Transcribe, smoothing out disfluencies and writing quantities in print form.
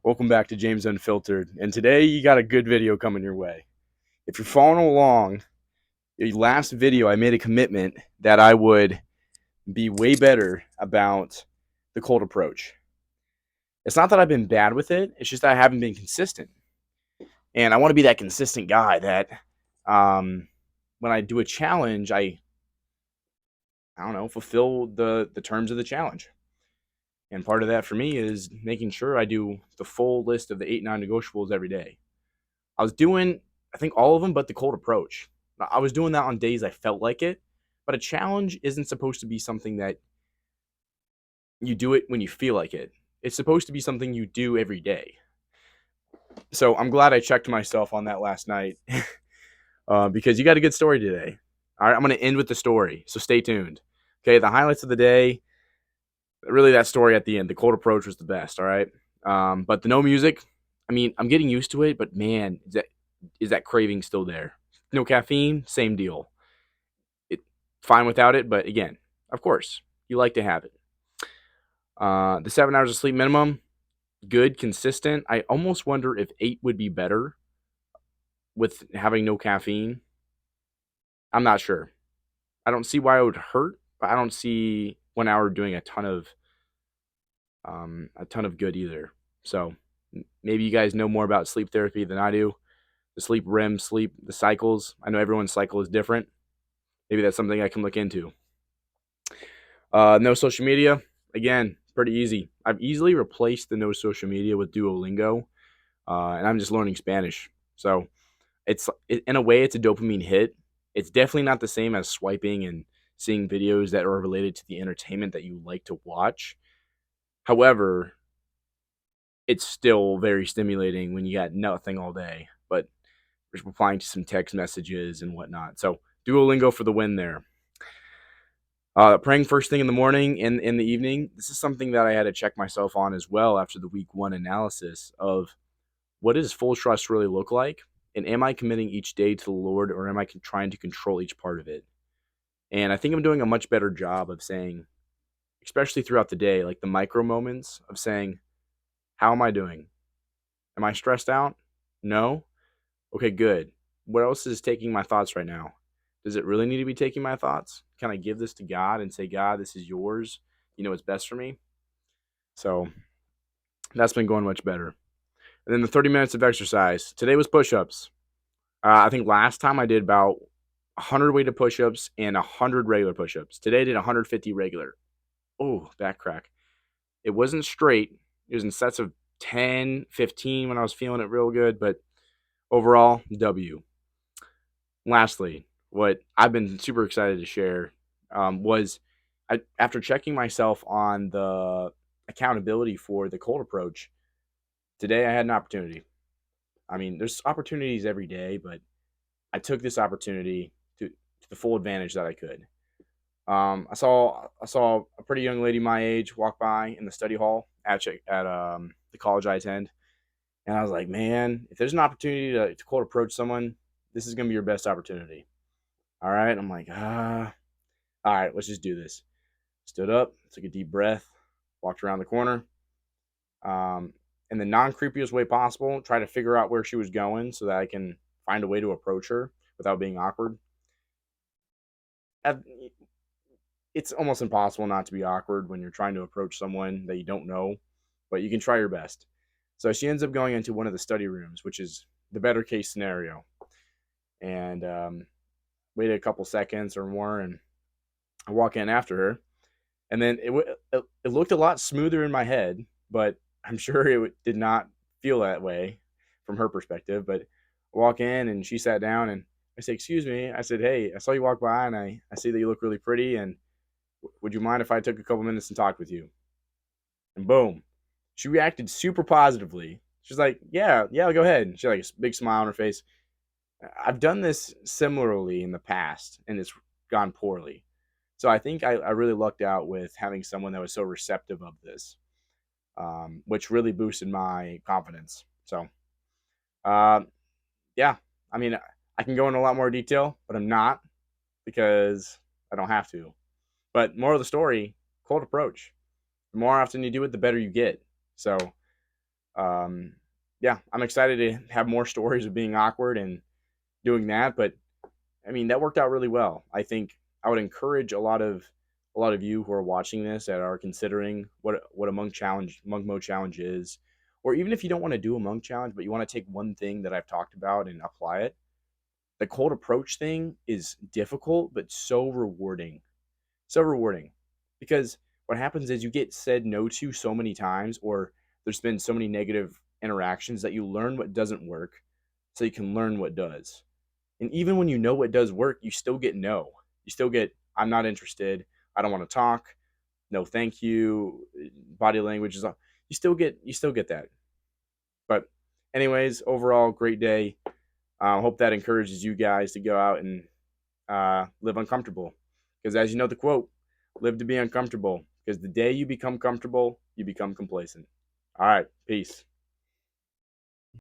Welcome back to James Unfiltered. And today you got a good video coming your way. If you're following along, the last video I made a commitment that I would be way better about the cold approach. It's not that I've been bad with it, it's just that I haven't been consistent. And I want to be that consistent guy that when I do a challenge, I don't know, fulfill the terms of the challenge. And part of that for me is making sure I do the full list of the 8 non-negotiables every day. I was doing, I think, all of them but the cold approach. I was doing that on days I felt like it, but a challenge isn't supposed to be something that you do it when you feel like it. It's supposed to be something you do every day. So I'm glad I checked myself on that last night because you got a good story today. All right, I'm going to end with the story, so stay tuned. Okay, the highlights of the day, really that story at the end. The cold approach was the best, all right? But the no music, I mean, I'm getting used to it, but man, is that craving still there? No caffeine, same deal. It fine without it, but again, of course, you like to have it. The 7 hours of sleep minimum, good, consistent. I almost wonder if 8 would be better with having no caffeine. I'm not sure. I don't see why it would hurt, but I don't see 1 hour doing a ton of good either. So maybe you guys know more about sleep therapy than I do. The sleep REM sleep, the cycles. I know everyone's cycle is different. Maybe that's something I can look into. No social media. Again, pretty easy. I've easily replaced the no social media with Duolingo, and I'm just learning Spanish. So in a way, it's a dopamine hit. It's definitely not the same as swiping and seeing videos that are related to the entertainment that you like to watch. However, it's still very stimulating when you got nothing all day, but just replying to some text messages and whatnot. So Duolingo for the win there. Praying first thing in the morning and in the evening. This is something that I had to check myself on as well after the week 1 analysis of what does full trust really look like? And am I committing each day to the Lord, or am I trying to control each part of it? And I think I'm doing a much better job of saying, especially throughout the day, like the micro moments of saying, how am I doing? Am I stressed out? No? Okay, good. What else is taking my thoughts right now? Does it really need to be taking my thoughts? Can I give this to God and say, God, this is yours? You know what's best for me? So that's been going much better. And then the 30 minutes of exercise. Today was push ups. I think last time I did about 100 weighted push ups and 100 regular push ups. Today I did 150 regular. Oh, back crack. It wasn't straight, it was in sets of 10, 15 when I was feeling it real good, but overall, W. Lastly, what I've been super excited to share was after checking myself on the accountability for the cold approach, today I had an opportunity. I mean, there's opportunities every day, but I took this opportunity to the full advantage that I could. I saw a pretty young lady my age walk by in the study hall at the college I attend, and I was like, man, if there's an opportunity to cold approach someone, this is gonna be your best opportunity. All right, I'm like, all right, let's just do this. Stood up, took a deep breath, walked around the corner, um, in the non creepiest way possible. Try to figure out where she was going so that I can find a way to approach her without being awkward. It's almost impossible not to be awkward when you're trying to approach someone that you don't know, but you can try your best. So she ends up going into one of the study rooms, which is the better case scenario, and waited a couple seconds or more, and I walk in after her, and then it looked a lot smoother in my head, but I'm sure it did not feel that way from her perspective. But I walk in and she sat down, and I said, "Excuse me." I said, "Hey, I saw you walk by, and I see that you look really pretty, and would you mind if I took a couple minutes and talked with you?" And boom, she reacted super positively. She's like, "Yeah, yeah, go ahead." And she had like a big smile on her face. I've done this similarly in the past, and it's gone poorly. So I think I really lucked out with having someone that was so receptive of this, which really boosted my confidence. So, uh, yeah, I mean, I can go into a lot more detail, but I'm not because I don't have to. But more of the story, cold approach. The more often you do it, the better you get. So Um, yeah, I'm excited to have more stories of being awkward and doing that. But I mean, that worked out really well. I think I would encourage a lot of you who are watching this that are considering what a monk mode challenge is, or even if you don't want to do a monk challenge, but you want to take one thing that I've talked about and apply it. The cold approach thing is difficult, but so rewarding. So rewarding. Because what happens is you get said no to so many times, or there's been so many negative interactions that you learn what doesn't work so you can learn what does. And even when you know what does work, you still get no. You still get, I'm not interested. I don't want to talk. No, thank you. Body language is, you still get that. But anyways, overall, great day. Hope that encourages you guys to go out and live uncomfortable. Because as you know the quote, live to be uncomfortable. Because the day you become comfortable, you become complacent. All right, peace.